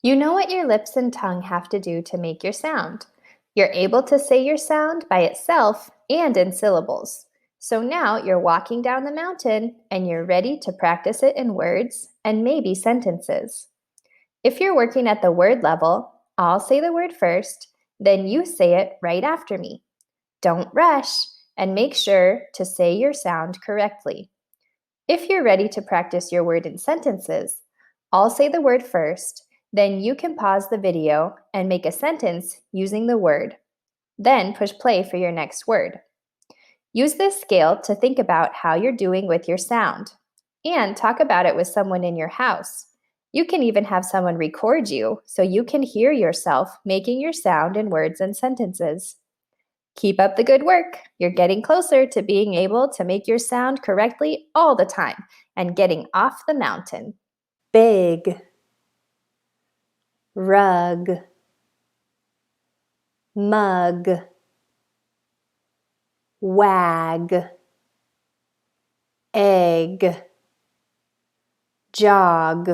You know what your lips and tongue have to do to make your sound. You're able to say your sound by itself and in syllables. So now you're walking down the mountain and you're ready to practice it in words and maybe sentences. If you're working at the word level, I'll say the word first, then you say it right after me. Don't rush and make sure to say your sound correctly. If you're ready to practice your word in sentences, I'll say the word first, then you can pause the video and make a sentence using the word. Then push play for your next word. Use this scale to think about how you're doing with your sound, and talk about it with someone in your house. You can even have someone record you so you can hear yourself making your sound in words and sentences. Keep up the good work. You're getting closer to being able to make your sound correctly all the time and getting off the mountain. Big, rug, mug, wag, egg, jog,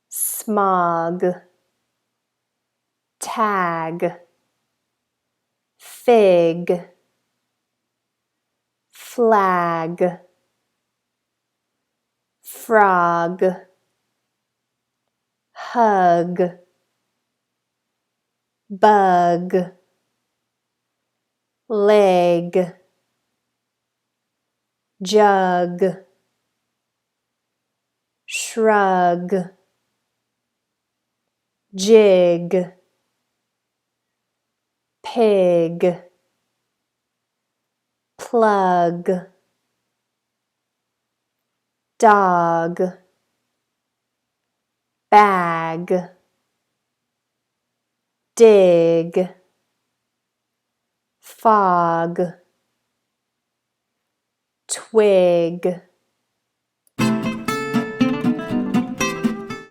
smog, tag, fig, flag, frog, hug, bug, leg, jug, shrug, jig, pig, plug, dog, bag, dig, fog, twig,